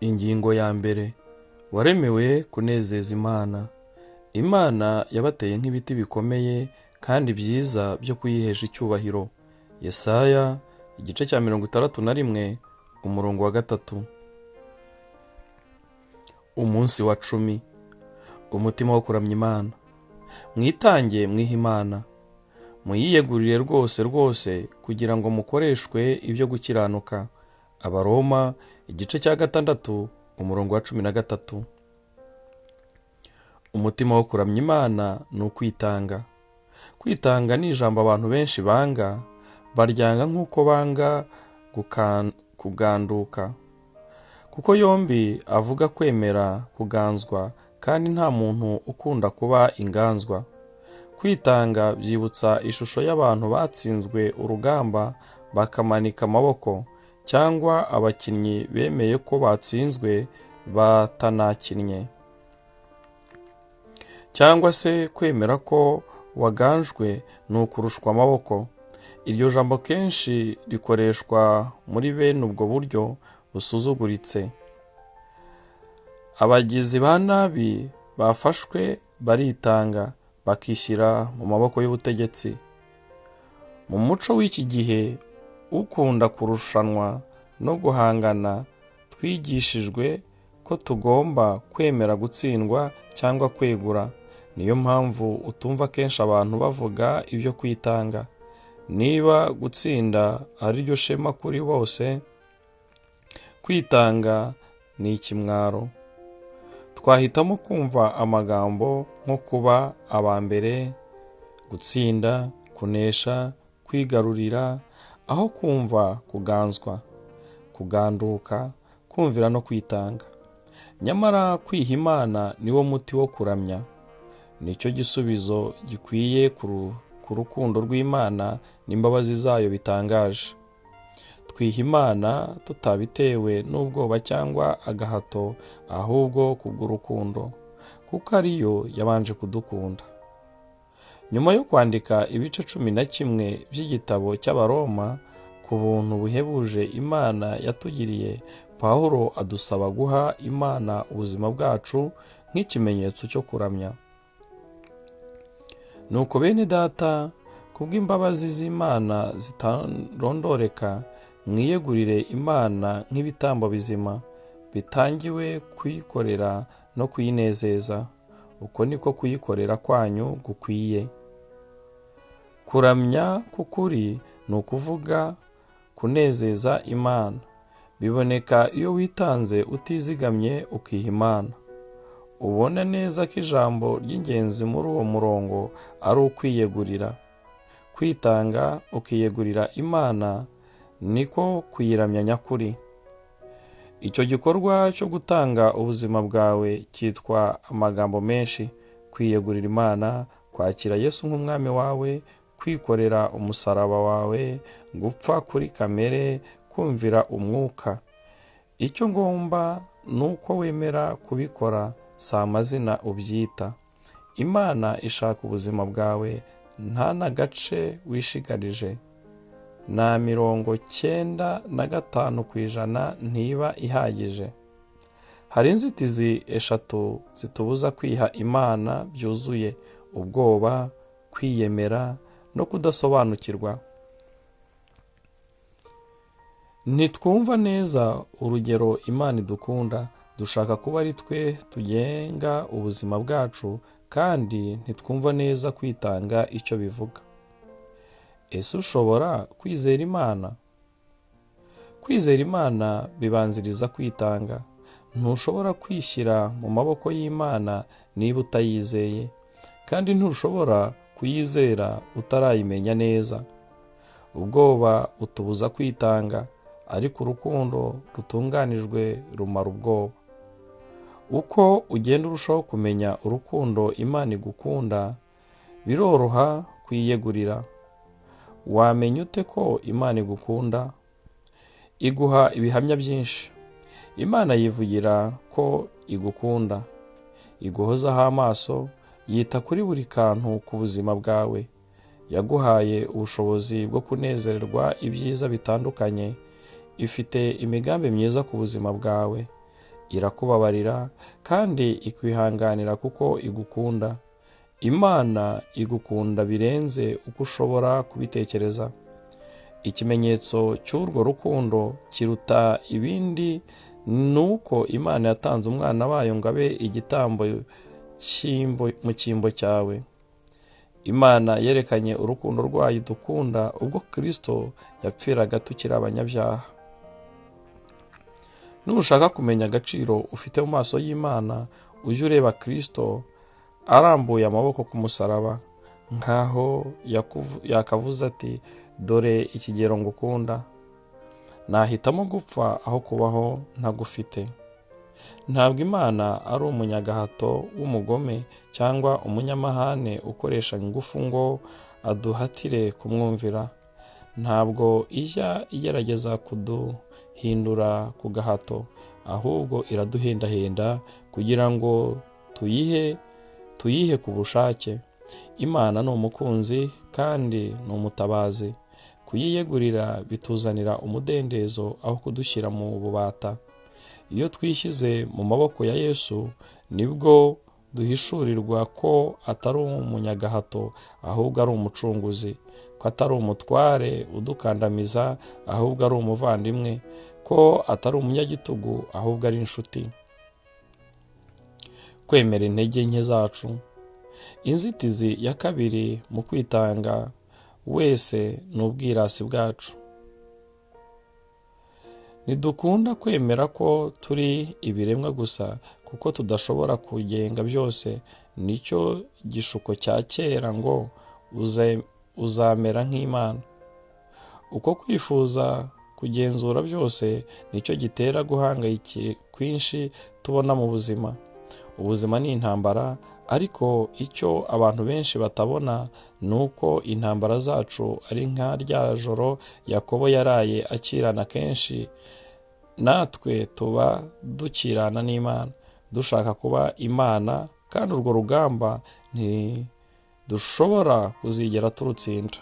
Ingingo ya mbere. Waremewe kunezeza Imana. Imana yabateye nk'ibiti bikomeye kandi byiza byo kuyihesha icyubahiro. Yesaya igice cya 61 umurongo wa 3. Umunsi wa 10. Umutima wo kuramya Imana. Mwitange mwiha Imana, muyiyegurire rwose kugira ngo mukoreshwe ibyo gukiranuka. Abaroma igice cya 6 umurongo wa 13. Umutima wo kuramya Imana ni ukwitanga. Kwitanga ni ijambo abantu benshi banga, baryanga nk'uko banga kuganduka, kuko yombi avuga kwemera kuganzwa, kandi nta muntu ukunda kuba inganzwa. Kwitanga byibutsa ishusho y'abantu batsinzwe urugamba bakamanika amaboko, cyangwa abakinnyi bemeye ko batsinzwe batanakinnye, cyangwa se kwemera ko waganjwe ni ukurushwa amaboko. Iryo jambo kenshi rikoreshwa muri bene ubwo buryo busuzuguritse. Abagizi ba nabi bafashwe baritanga, bakishyira mu maboko y'ubutegetsi. Mu muco w'iki gihe ukunda kurushanwa no guhangana, twigishijwe ko tugomba kwemera gutsindwa cyangwa kwegura. Niyo mpamvu utumva kenshi abantu bavuga ibyo kwitanga. Niba gutsinda ari ryo shema kuri bose, kwitanga ni ikimwaro. Twahitamo kumva amagambo nko kuba abambere, gutsinda, kunesha, kwigarurira, aho kumva kuganzwa, kuganduka, kumvira no kwitanga. Nyamara kwiha Imana niwo muti wo kuramya. Nicyo gisubizo gikwiye ku rukundo rw'Imana n'imbabazi zayo bitangaje. Twiha Imana tutabitewe n'ubwoba cyangwa agahato, ahubwo kubw'urukundo, kuko ariyo yabanje kudukunda. Nyuma yo kwandika ibice 11 by'igitabo cy'Abaroma ku buntu buhebuje Imana yatugiriye, Pawulo adusaba guha Imana ubuzima bwacu nk'ikimenyetso cyo kuramya. Nuko bene data, kubw'imbabazi z'Imana zitarondoreka, mwiyegurire Imana nk'ibitambo bizima, bitangiwe kuyikorera no kuyinezeza. Uko niko kuyikorera kwanyu gukwiye. Kuramya k'ukuri ni ukuvuga kunezeza Imana. Biboneka iyo witanze utizigamye ukiha Imana. Ubona neza ko ijambo ry'ingenzi muri uwo murongo ari ukwiyegurira. Kwitanga ukiyegurira Imana niko kuyiramya nyakuri. Icyo gikorwa cyo gutanga ubuzima bwawe cyitwa amagambo menshi: kwiyegurira Imana, kwakira Yesu nk'umwami wawe, kwikorera umusaraba wawe, gupfa kuri kamere, kumvira umwuka. Icyo ngomba ni uko wemera kubikora, si amazina ubyita. Imana ishaka ubuzima bwawe, nta n'agace wishigarije. Na 95% ntiba ihagije. Hari inzitizi 3 zitubuza kwiha Imana byuzuye: ubwoba, kwiyemera no kudasobanukirwa. Ntitwumva neza urugero Imana idukunda. Dushaka kuba ari twe tugenga ubuzima bwacu, kandi ntitwumva neza kwitanga icyo bivuga. Ese ushobora kwizera Imana? Kwizera Imana bibanziriza kwitanga. Ntushobora kwishyira mu maboko y'Imana niba utayizeye, kandi ntushobora kuyizera utarayimenya neza. Ubwoba utubuza kwitanga, ariko urukundo rutunganijwe rumara ubwoba. Uko ugenda urushaho kumenya urukundo Imana igukunda, biroroha kwiyegurira. Wamenya ute ko Imana igukunda? Iguha ibihamya byinshi. Imana yivugira ko igukunda, iguhozaho amaso, yita kuri buri kantu ku buzima bwawe. Yaguhaye ubushobozi bwo kunezererwa ibyiza bitandukanye. Ifite imigambi myiza ku buzima bwawe. irakubabarira kandi ikwihanganira kuko igukunda. Imana igukunda birenze uko ushobora kubitekereza. Ikimenyetso cy'urwo rukundo kiruta ibindi ni uko Imana yatanze umwana wayo ngo abe igitambo mu cyimbo cyawe. Imana yerekanye urukundo rwayo idukunda ubwo Kristo yapfiraga tukiri abanyabyaha. Nushaka kumenya agaciro ufite mu maso y'Imana, ujye ureba Kristo arambuye amaboko ku musaraba, nkaho yakavuze ati, dore ikigero ngukunda, nahitamo gupfa aho kubaho ntagufite. Ntabwo Imana ari umunyagahato w'umugome cyangwa umunyamahane ukoresha ingufu ngo aduhatire kumwumvira. Ntabwo ijya igerageza kuduhindura ku gahato, ahubwo iraduhendahenda kugira ngo tuyihe ku bushake. Imana ni umukunzi kandi ni umutabazi. Kuyiyegurira bituzanira umudendezo aho kudushyira mu bubata. Iyo twishyize mu maboko ya Yesu, nibwo duhishurirwa ko atari umunyagahato ahubwo ari umucunguzi, ko atari umutware udukandamiza ahubwo ari umuvandimwe, ko atari umunyagitugu ahubwo ari inshuti. Kwemera intege nke zacu. Inzitizi ya kabiri mu kwitanga wese ni ubwirasi bwacu. Ntidukunda kwemera ko turi ibiremwa gusa kuko tudashobora kugenga byose. Nicyo gishuko cya kera ngo uzamera nk'Imana. Uko kwifuza kugenzura byose nicyo gitera guhangayika kwinshi tubona mu buzima. Ubuzima ni intambara, ariko icyo abantu benshi batabona ni uko intambara zacu ari nka rya joro Yakobo yaraye akirana kenshi. Natwe tuba dukirana n'Imana, dushaka kuba Imana, kandi urwo rugamba ntidushobora kuzigera turutsinda.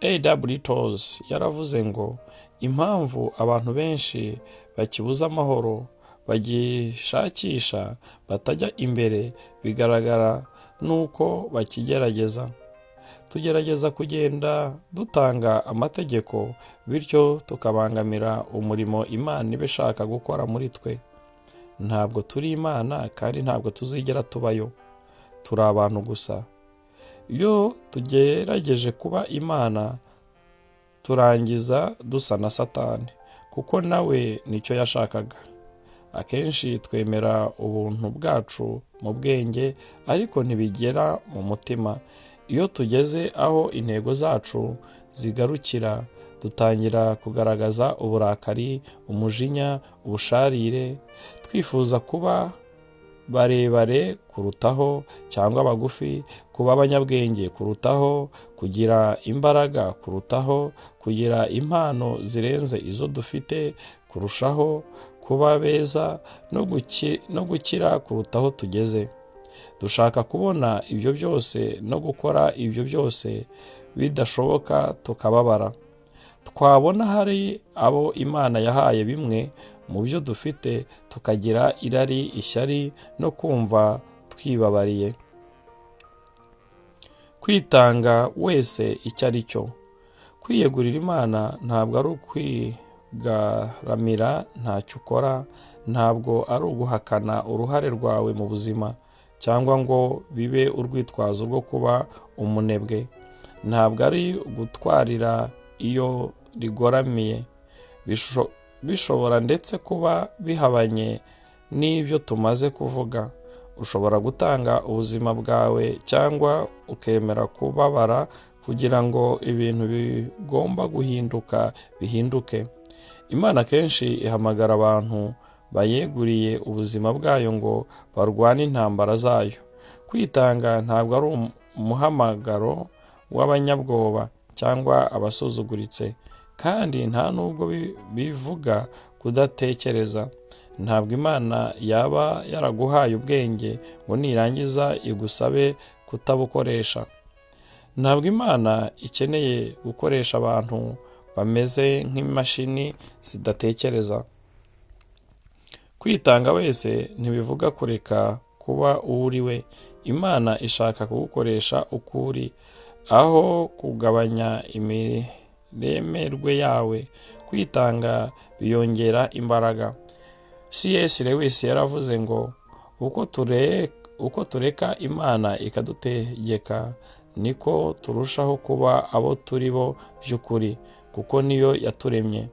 A.W. Tozer yaravuze ngo impamvu abantu benshi bakibuza amahoro, bagishakisha, batajya imbere, bigaragara nuko bakigerageza. Tugerageza kugenda dutanga amategeko, bityo tukabangamira umurimo Imana iba ishaka gukora muri twe. Ntabwo turi Imana kandi ntabwo tuzigera tubayo. Turi abantu gusa. Iyo tugerageje kuba Imana, turangiza dusa na Satani, kuko nawe nicyo yashakaga. Akenshi twemera ubuntu bwacu mu bwenge, ariko ntibigera mu mutima. Iyo tugeze aho intego zacu zigarukira, dutangira kugaragaza uburakari, umujinya, ubusharire. Twifuza kuba barebare kurutaho cyangwa bagufi, kuba abanyabwenge kurutaho, kugira imbaraga kurutaho, kugira impano zirenze izo dufite kurushaho, kuba beza no gukira kurutaho tugeze. Dushaka kubona ibyo byose no gukora ibyo byose bidashoboka, tukababara. Twabona hari abo Imana yahaye bimwe mu byo dufite, tukagira irari, ishyari no kumva twibabariye. Kwitanga wese icyo ari cyo. Kwiyegurira Imana ntabwo ari ukwigaramira ntacyo ukora, ntabwo ari uguhakana uruhare rwawe mu buzima, cyangwa ngo bibe urwitwazo rwo kuba umunebwe. Ntabwo ari gutwarira iyo rigoramiye. Bishobora ndetse kuba bihabanye n'ibyo tumaze kuvuga. Ushobora gutanga ubuzima bwawe cyangwa ukemera kubabara kugira ngo ibintu bigomba guhinduka bihinduke. Imana kenshi ihamagara abantu bayeguriye ubuzima bwayo ngo barwane intambara zayo. Kwitanga ntabwo ari umuhamagaro w'abanyabwoba cyangwa abasuzuguritse, kandi nta nubwo bivuga kudatekereza. Ntabwo Imana yaba yaraguhaye ubwenge ngo nirangiza igusabe kutabukoresha. Ntabwo Imana ikeneye gukoresha abantu bameze nk'imashini zidatekereza. Kwitanga wese ntibivuga kureka kuba uwo uri we. Imana ishaka kugukoresha uko uri, aho kugabanya imiremerwe yawe. Kwitanga biyongera imbaraga. C.S. Lewis yaravuze ngo uko tureka Imana ikadutegeka, niko turushaho kuba abo turi bo by'ukuri, kuko niyo yaturemye.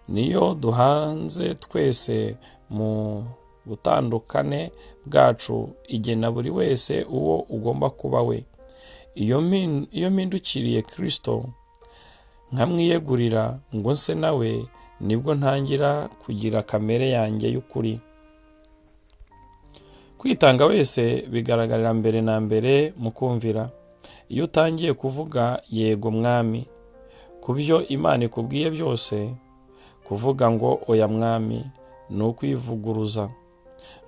Niyo duhanze twese mu butandukane bwacu, igena buri wese uwo ugomba kuba we. Iyo mpindukiriye Kristo nkamwiyegurira ngo nse nawe, nibwo ntangira kugira kamere yanjye y'ukuri. Kwitanga wese bigaragarira mbere na mbere mu kumvira. Iyo utangiye kuvuga yego mwami ku byo Imana ikubwiye byose, kuvuga ngo oya mwami ni ukwivuguruza.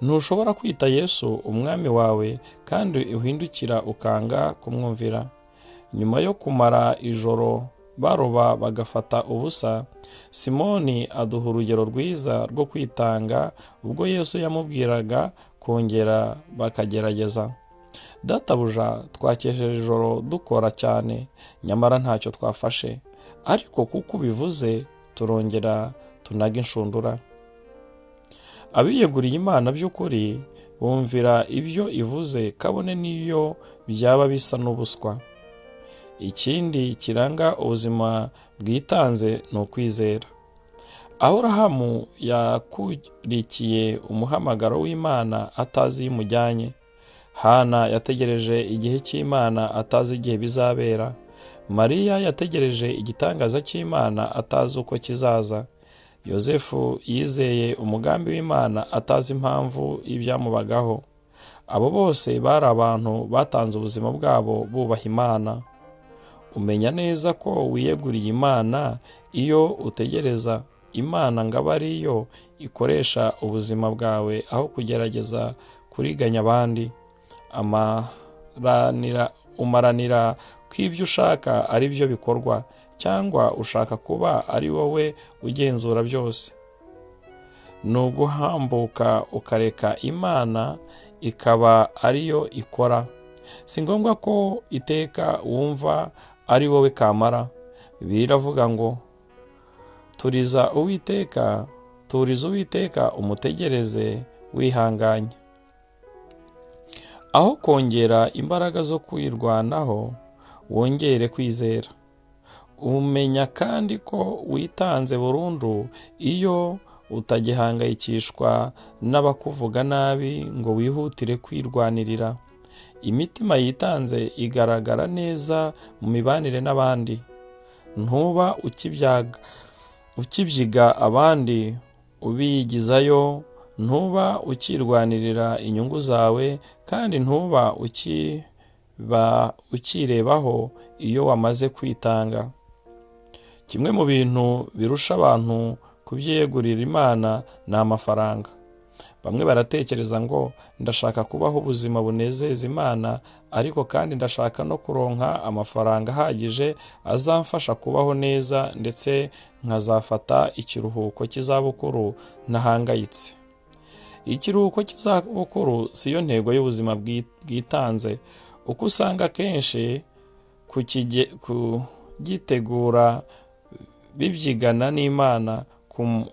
Ntushobora kwita Yesu umwami wawe kandi uhindukira ukanga kumwumvira. Nyuma yo kumara ijoro baroba bagafata ubusa, Simoni aduha urugero rwiza rwo kwitanga ubwo Yesu yamubwiraga kongera bakagerageza. Databuja, twakesheje ijoro dukora cyane, nyamara ntacyo twafashe, ariko kuko ubivuze turongera tunaga inshundura. Abiyeguriye Imana by'ukuri bumvira ibyo ivuze, kabone n'iyo byaba bisa n'ubuswa. Ikindi kiranga ubuzima bwitanze ni ukwizera. Aburahamu yakurikiye umuhamagaro w'Imana atazi imujyanye. Hana yategereje igihe cy'Imana atazi igihe bizabera. Mariya yategereje igitangaza cy'Imana atazi uko kizaza. Yosefu yizeye umugambi w'Imana atazi impamvu y'ibyamubagaho. Abo bose bari abantu batanze ubuzima bwabo bubaha Imana. Umenya neza ko wiyeguriye Imana iyo utegereza Imana ngo abe ariyo ikoresha ubuzima bwawe, aho kugerageza kuriganya abandi. Umaranira ko ibyo ushaka ari byo bikorwa, cyangwa ushaka kuba ari wowe ugenzura byose. Ni uguhambuka ukareka Imana ikaba ariyo ikora. Si ngombwa ko iteka wumva ari wowe kamara. Bibiliya iravuga ngo turiza Uwiteka umutegereze wihanganye. Aho kongera imbaraga zo kwirwanaho, wongere kwizera. Umenya kandi ko witanze burundu iyo utagihangayikishwa n'abakuvuga nabi ngo wihutire kwirwanirira. Imitima yitanze igaragara neza mu mibanire n'abandi. Ntuba ukibyiga abandi ubiyigizayo, ntuba ukirwanirira inyungu zawe, kandi ntuba ukirebaho iyo wamaze kwitanga. Kimwe mu bintu birusha abantu kubyiyegurira Imana ni amafaranga. Bamwe baratekereza ngo ndashaka kubaho ubuzima bunezeza Imana, ariko kandi ndashaka no kuronka amafaranga ahagije azamfasha kubaho neza, ndetse nkazafata ikiruhuko cy'izabukuru ntahangayitse. Ikiruhuko cy'izabukuru siyo ntego y'ubuzima bwitanze, uko usanga kenshi kugitegura bibyigana n'Imana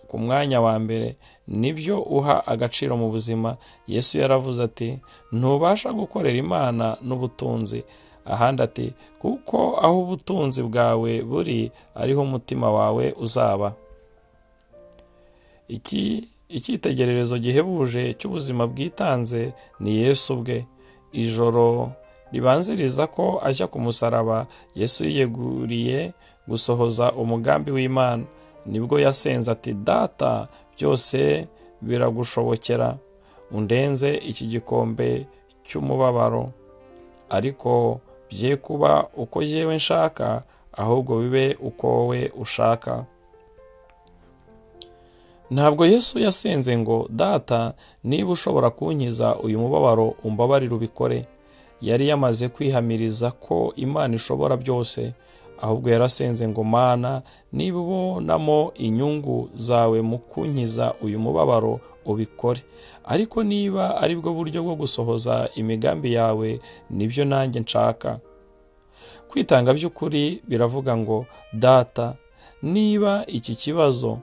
ku mwanya wa mbere, nibyo uha agaciro mu buzima. Yesu yaravuze ati ntubasha gukorera Imana n'ubutunzi. Ahandi ati kuko aho ubutunzi bwawe buri ariho umutima wawe uzaba. Icyitegererezo gihebuje cy'ubuzima bwitanze ni Yesu ubwe. Ijoro ribanziriza ko ajya ku musaraba, Yesu yiyeguriye gusohoza umugambi w'Imana. Nibwo yasenze ati Data, byose biragushobokera, undenze iki gikombe cy'umubabaro, ariko bye kuba uko jyewe nshaka, ahubwo bibe uko wowe ushaka. Ntabwo Yesu yasenze ngo Data, niba ushobora kunkiza uyu mubabaro umbabarire ubikore. Yari yamaze kwihamiriza ko Imana ishobora byose. ahubwo yarasenze ngo Mana, niba ubonamo inyungu zawe mu kunkiza uyu mubabaro ubikore, ariko niba ari bwo buryo bwo gusohoza imigambi yawe nibyo nanjye nshaka. Kwitanga by'ukuri biravuga ngo Data, niba iki kibazo,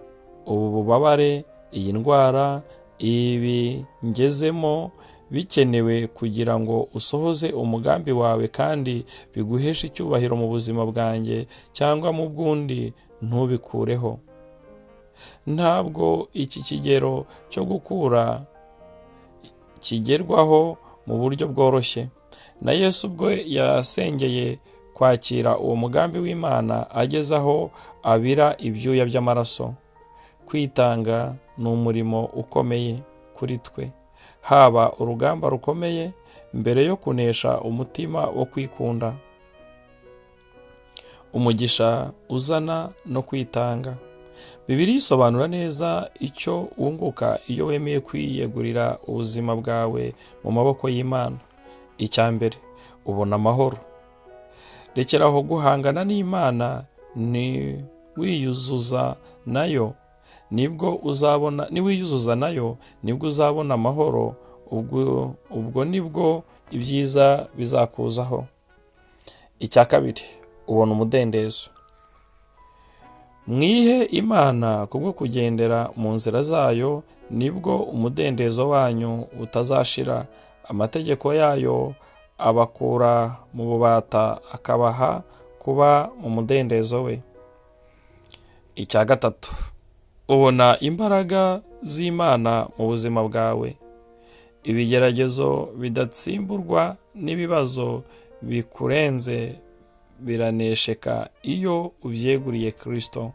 ubu bubabare, iyi ndwara, ibi ngezemo bikenewe kugira ngo usohoze umugambi wawe kandi biguheshe icyubahiro mu buzima bwanjye cyangwa mu bw'undi, ntubikureho. Ntabwo iki kigero cyo gukura kigerwaho mu buryo bworoshye. Na Yesu ubwo yasengeye kwakira uwo mugambi w'Imana ageze aho abira ibyuya by'amaraso. Kwitanga ni umurimo ukomeye kuri twe, haba urugamba rukomeye mbere yo kunesha umutima wo kwikunda. Umugisha uzana no kwitanga. Bibiliya isobanura neza icyo wunguka iyo wemeye kwiyegurira ubuzima bwawe mu maboko y'Imana. Icya mbere, ubona amahoro. Rekeraho guhangana n'Imana, ni wiyuzuza nayo nibwo uzabona amahoro. Ubwo nibwo ibyiza bizakuzaho. Icya kabiri, ubona umudendezo. Mwihe Imana kubwo kugendera mu nzira zayo, nibwo umudendezo wanyu utazashira. Amategeko yayo abakura mu bubata, akabaha kuba mu mudendezo we. Icya gatatu, ubona imbaraga z'Imana mu buzima bwawe. Ibigeragezo bidatsimburwa n'ibibazo bikurenze biranesheka iyo ubyeguriye Kristo.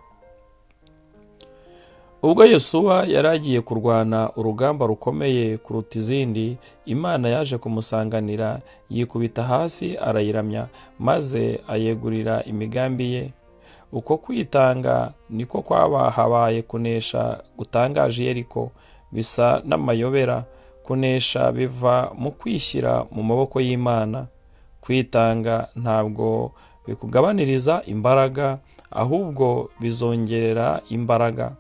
Ubwo Yosuwa yari agiye kurwana urugamba rukomeye kuruta izindi, Imana yaje kumusanganira, yikubita hasi arayiramya, maze ayegurira imigambi ye. Uko kwitanga niko habaye kunesha gutangaje Yeriko. Bisa n'amayobera, kunesha biva mu kwishyira mu maboko y'Imana. Kwitanga ntabwo bikugabaniriza imbaraga, ahubwo bizongerera imbaraga.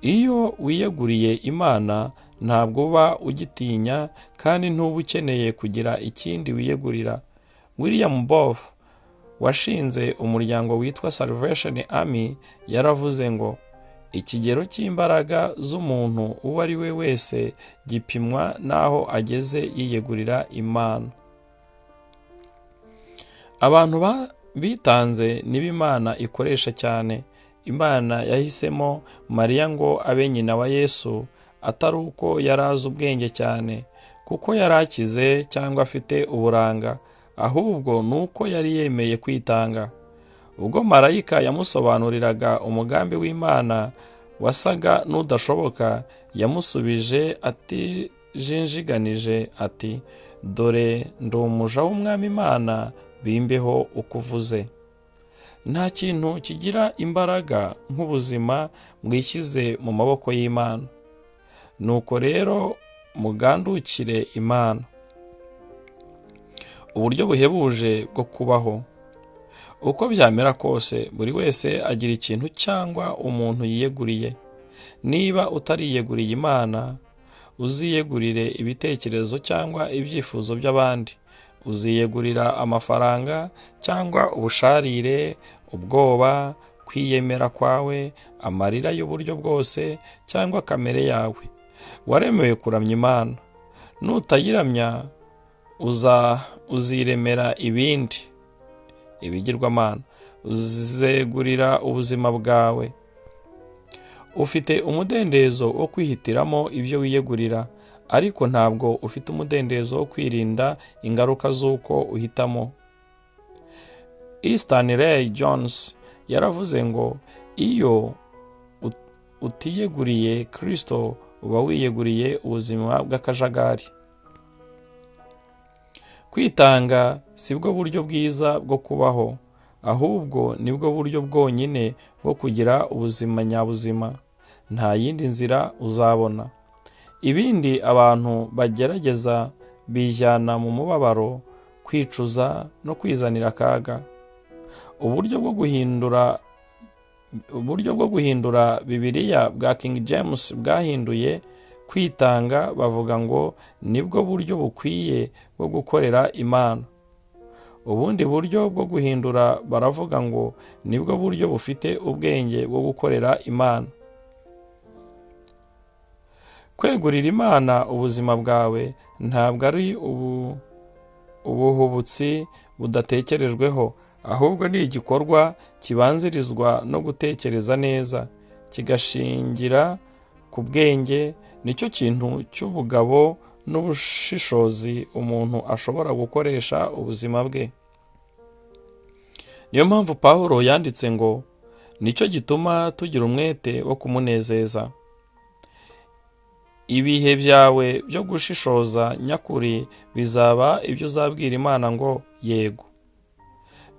Iyo wiyeguriye Imana ntabwo uba ugitinya, kandi ntuba ukeneye kugira ikindi wiyegurira. William Booth washinze umuryango witwa Salvation Army yaravuze ngo ikigero cy'imbaraga z'umuntu uwo ari we wese gipimwa n'aho ageze yiyegurira Imana. Abantu bitanze nibo Imana ikoresha cyane. Imana yahisemo Mariya ngo abe nyina wa Yesu, atari uko yari azi ubwenge cyane, kuko yari akize cyangwa afite uburanga, ahubwo nuko yari yemeye kwitanga. Ubwo marayika yamusobanuriraga umugambi w'Imana wasaga n'udashoboka, yamusubije atijinjiganije ati, dore ndi umuja w'Umwami Imana, bimbeho uko uvuze. Nta kintu kigira imbaraga nk'ubuzima mwishyize mu maboko y'Imana. Nuko rero mugandukire Imana. Uburyo buhebuje bwo kubaho. Uko byamera kose, buri wese agira ikintu cyangwa umuntu yiyeguriye. Niba utariyeguriye Imana, uziyegurire ibitekerezo cyangwa ibyifuzo by'abandi. Uziyegurira amafaranga cyangwa ubusharire, ubwoba, kwiyemera kwawe, amarira y'uburyo bwose cyangwa kamere yawe. Waremewe kuramya Imana. Nutayiramya uziremera ibigirwamana. Uzegurira ubuzima bwawe. Ufite umudendezo wo kwihitiramo ibyo wiyegurira, ariko ntabwo ufite umudendezo wo kwirinda ingaruka z'uko uhitamo. Stanley Jones yaravuze ngo iyo utiyeguriye Kristo uba wiyeguriye ubuzima bw'akajagari. Kwitanga si bwo buryo bwiza bwo kubaho, ahubwo nibwo buryo bwonyine bwo kugira ubuzima nyabuzima. Nta yindi nzira uzabona. Ibindi abantu bagerageza bijyana mu mubabaro, kwicuza no kwizanira akaga. uburyo bwo guhindura Bibiliya bwa King James bwahinduye kwitanga, bavuga ngo nibwo buryo bukwiye bwo gukorera Imana. Ubundi buryo bwo guhindura baravuga ngo nibwo buryo bufite ubwenge bwo gukorera Imana. Kwegurira Imana ubuzima bwawe ntabwo ari ubuhubutsi budatekerejweho, ahubwo ni igikorwa kibanzirizwa no gutekereza neza, kigashingira ku bwenge. Nicyo kintu cy'ubugabo n'ubushishozi umuntu ashobora gukoresha ubuzima bwe. Niyo mpamvu Pawulo yanditse ngo nicyo gituma tugira umwete wo kumunezeza. Ibihe byawe byo gushishoza nyakuri bizaba ibyo uzabwira Imana ngo yego.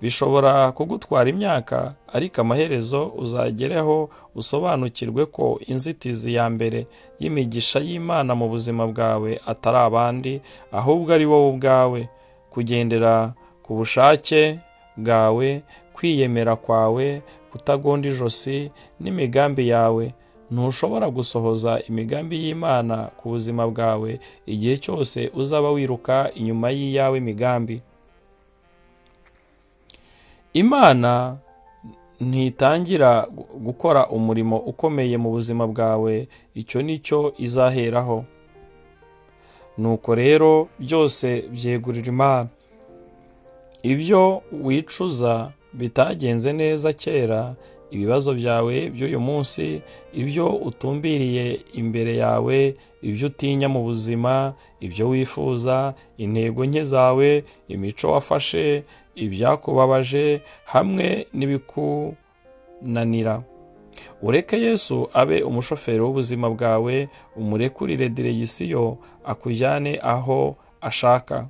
Bishobora kugutwara imyaka, ariko amaherezo uzagereho usobanukirwe ko inzitizi ya mbere y'imigisha y'Imana mu buzima bwawe atari abandi, ahubwo ari wowe ubwawe. Kugendera ku bushake bwawe, kwiyemera kwawe, kutagonda ijosi n'imigambi yawe. Ntushobora gusohoza imigambi y'Imana ku buzima bwawe igihe cyose uzaba wiruka inyuma y'iyawe migambi. Imana ntitangira gukora umurimo ukomeye mu buzima bwawe icyo nicyo izaheraho. Nuko rero byose byegurira Imana. Ibyo wicuza bitagenze neza kera, ibibazo byawe by'uyu munsi, ibyo utumbiriye imbere yawe, ibyo utinya mu buzima, ibyo wifuza, intego nke zawe, imico wafashe, ibyakubabaje hamwe n'ibikunanira. Ureke Yesu abe umushoferi w'ubuzima bwawe, umurekurire diregisiyo akujyane aho ashaka.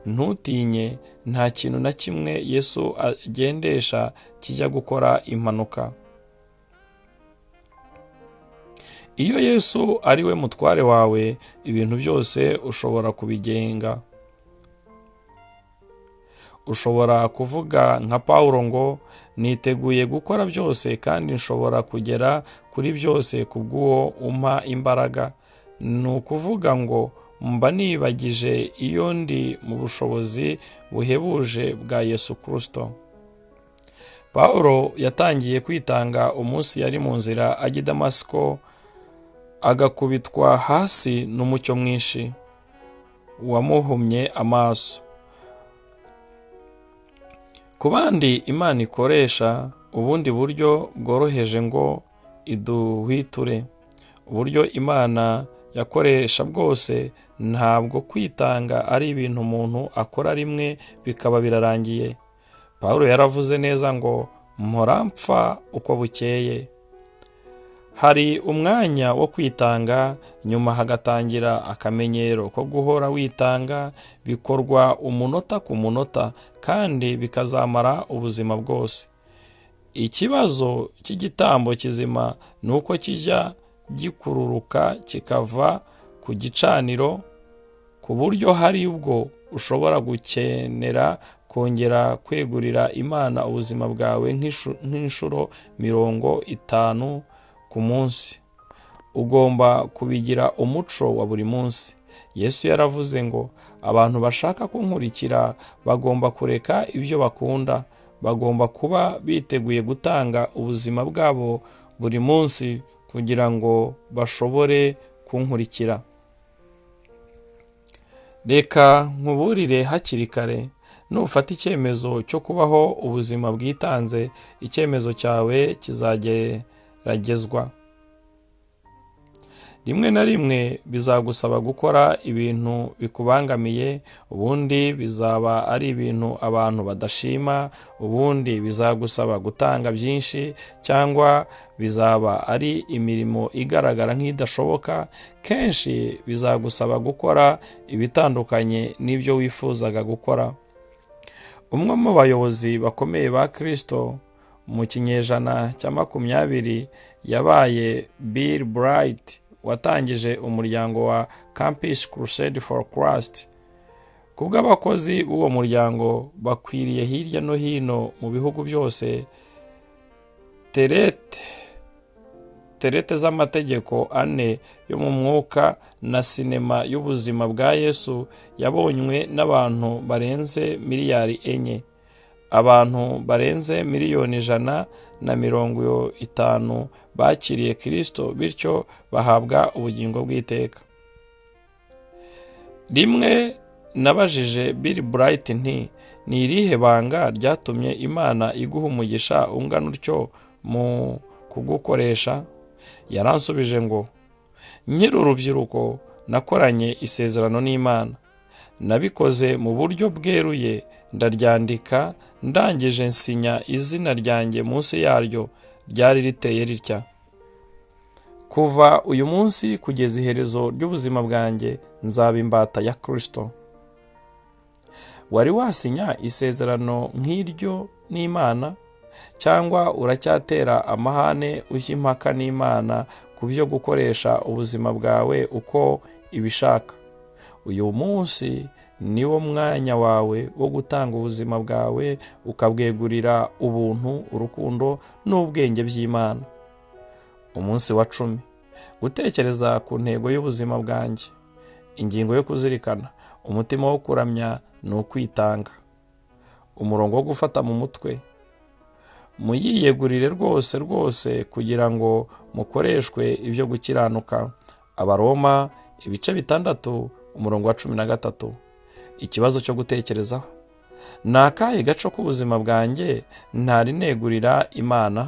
Ntutinye, nta kintu na kimwe Yesu agendesha kijya gukora impanuka. Iyo Yesu ari we mutware wawe, ibintu byose ushobora kubigenga. Ushobora kuvuga nka Pawulo ngo niteguye gukora byose kandi nshobora kugera kuri byose kubw'uwo umpa imbaraga. Ni ukuvuga ngo mba nibagije iyo ndi mu bushobozi buhebuje bwa Yesu Kristo. Pawulo yatangiye kwitanga umunsi yari mu nzira ajya i Damasiko, agakubitwa hasi n'umucyo mwinshi wamuhumye amaso. Ku bandi Imana ikoresha ubundi buryo bworoheje ngo iduhwiture. Uburyo Imana yakoresha bwose ntabwo kwitanga ari ibintu umuntu akora rimwe bikaba birarangiye. Pawulo yaravuze neza ngo mpora mpfa uko bukeye. Hari umwanya wo kwitanga, nyuma hagatangira akamenyero ko guhora witanga, bikorwa umunota ku munota kandi bikazamara ubuzima bwose. Ikibazo cy'igitambo kizima ni uko kijya gikururuka kikava ku gicaniro, ku buryo hari ubwo ushobora gukenera kongera kwegurira Imana ubuzima bwawe nk'inshuro 50 ku munsi. Ugomba kubigira umuco wa buri munsi. Yesu yaravuze ngo abantu bashaka kunkurikira bagomba kureka ibyo bakunda. Bagomba kuba biteguye gutanga ubuzima bwabo buri munsi kugira ngo bashobore kunkurikira. Reka nkuburire hakiri kare, nufata icyemezo cyo kubaho ubuzima bwitanze, icyemezo cyawe kizageragezwa. Rimwe na rimwe bizagusaba gukora ibintu bikubangamiye, ubundi bizaba ari ibintu abantu badashima, ubundi bizagusaba gutanga byinshi, cyangwa bizaba ari imirimo igaragara nk'idashoboka. Kenshi bizagusaba gukora ibitandukanye n'ibyo wifuzaga gukora. Umwe mu bayobozi bakomeye ba Kristo mu kinyejana cya 20 yabaye Bill Bright, watangije umuryango wa Campus Crusade for Christ. kubw'abakozi b'uwo muryango bakwiriye hirya no hino mu bihugu byose terete z'amategeko ane yo mu mwuka na sinema y'ubuzima bwa Yesu yabonywe n'abantu barenze miliyari 4, abantu barenze miliyoni 150 bakiriye Kristo bityo bahabwa ubugingo bw'iteka. Rimwe nabajije Bill Bright nti ni irihe banga ryatumye Imana iguha umugisha ungana utyo mu kugukoresha? Yaransubije ngo nkiri urubyiruko nakoranye isezerano n'Imana, nabikoze mu buryo bweruye, ndaryandika, ndangije nsinya izina ryanjye munsi yaryo, ryari riteye ritya: kuva uyu munsi kugeza iherezo ry'ubuzima bwanjye nzaba imbata ya Kristo. Wari wasinya isezerano nk'iryo n'Imana, cyangwa uracyatera amahane ujya impaka n'Imana ku byo gukoresha ubuzima bwawe uko ibishaka? Uyu munsi niwo mwanya wawe wo gutanga ubuzima bwawe ukabwegurira ubuntu, urukundo n'ubwenge by'Imana. Umunsi wa 10: gutekereza ku ntego y'ubuzima bwanjye. Ingingo yo kuzirikana: umutima wo kuramya ni ukwitanga. Umurongo wo gufata mu mutwe: muyiyegurire rwose kugira ngo mukoreshwe ibyo gukiranuka. Abaroma 6:13. Ikibazo cyo gutekerezaho: ni akahe gace k'ubuzima bwanjye ntari negurira Imana?